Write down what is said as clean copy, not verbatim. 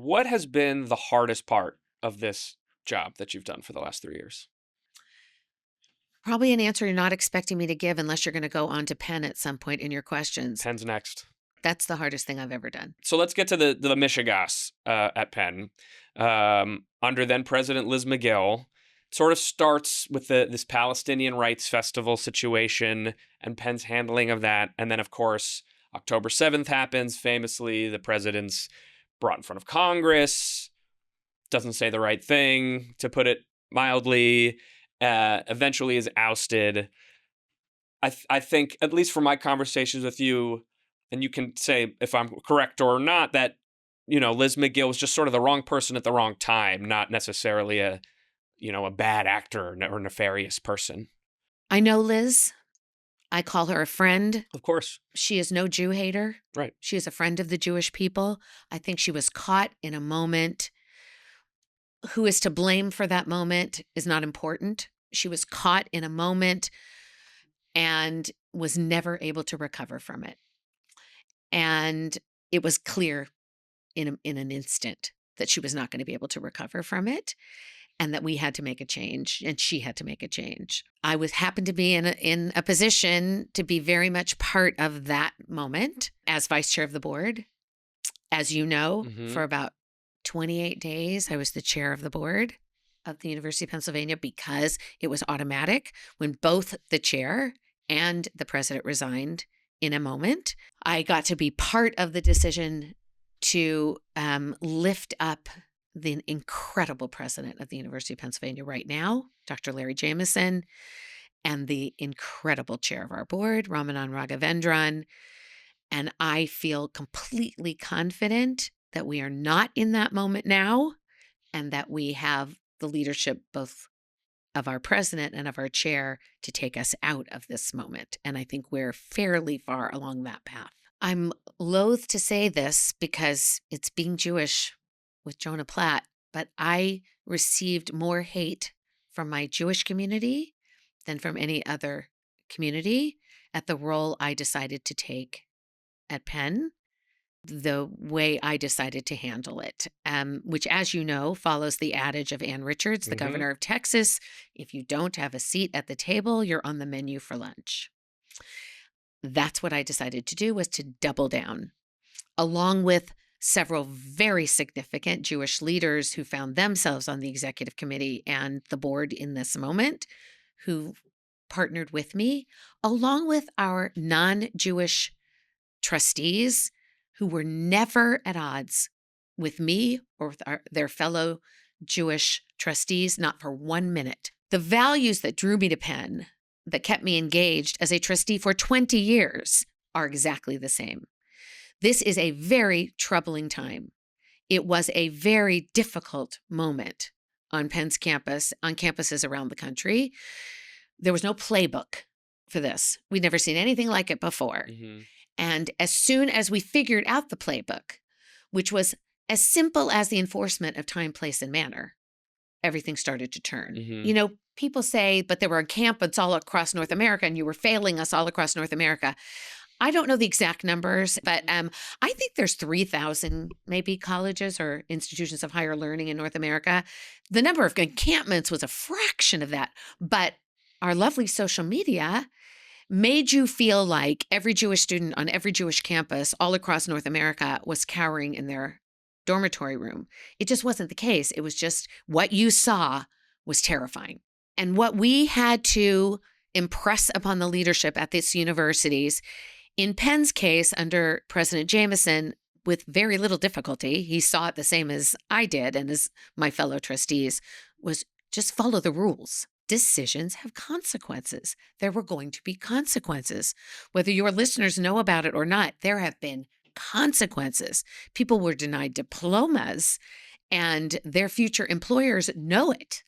What has been the hardest part of this job that you've done for the last 3 years? Probably an answer you're not expecting me to give unless you're going to go on to Penn at some point in your questions. Penn's next. That's the hardest thing I've ever done. So let's get to the Michigas at Penn. Under then President Liz Magill, sort of starts with this Palestinian Rights Festival situation and Penn's handling of that. And then, of course, October 7th happens. Famously, the president's brought in front of Congress, doesn't say the right thing, to put it mildly, eventually is ousted. I think, at least from my conversations with you, and you can say if I'm correct or not, that, Liz Magill was just sort of the wrong person at the wrong time, not necessarily a bad actor or nefarious person. I know Liz. I call her a friend. Of course. She is no Jew hater. Right. She is a friend of the Jewish people. I think she was caught in a moment. Who is to blame for that moment is not important. She was caught in a moment and was never able to recover from it. And it was clear in an instant that she was not going to be able to recover from it, and that we had to make a change, and she had to make a change. I happened to be in a position to be very much part of that moment as vice chair of the board. As you know, for about 28 days, I was the chair of the board of the University of Pennsylvania because it was automatic when both the chair and the president resigned in a moment. I got to be part of the decision to lift up the incredible president of the University of Pennsylvania right now, Dr. Larry Jameson, and the incredible chair of our board, Ramanan Raghavendran. And I feel completely confident that we are not in that moment now, and that we have the leadership both of our president and of our chair to take us out of this moment. And I think we're fairly far along that path. I'm loath to say this because it's being Jewish with Jonah Platt, but I received more hate from my Jewish community than from any other community at the role I decided to take at Penn, the way I decided to handle it, which, as you know, follows the adage of Ann Richards, the governor of Texas: if you don't have a seat at the table, you're on the menu for lunch. That's what I decided to do, was to double down, along with several very significant Jewish leaders who found themselves on the executive committee and the board in this moment, who partnered with me, along with our non-Jewish trustees who were never at odds with me or with their fellow Jewish trustees, not for 1 minute. The values that drew me to Penn, that kept me engaged as a trustee for 20 years, are exactly the same. This is a very troubling time. It was a very difficult moment on Penn's campus, on campuses around the country. There was no playbook for this. We'd never seen anything like it before. And as soon as we figured out the playbook, which was as simple as the enforcement of time, place, and manner, everything started to turn. People say, but there were encampments all across North America and you were failing us all across North America. I don't know the exact numbers, but I think there's 3,000 maybe colleges or institutions of higher learning in North America. The number of encampments was a fraction of that. But our lovely social media made you feel like every Jewish student on every Jewish campus all across North America was cowering in their dormitory room. It just wasn't the case. It was just what you saw was terrifying. And what we had to impress upon the leadership at these universities, in Penn's case, under President Jameson, with very little difficulty, he saw it the same as I did and as my fellow trustees, was just follow the rules. Decisions have consequences. There were going to be consequences. Whether your listeners know about it or not, there have been consequences. People were denied diplomas, and their future employers know it.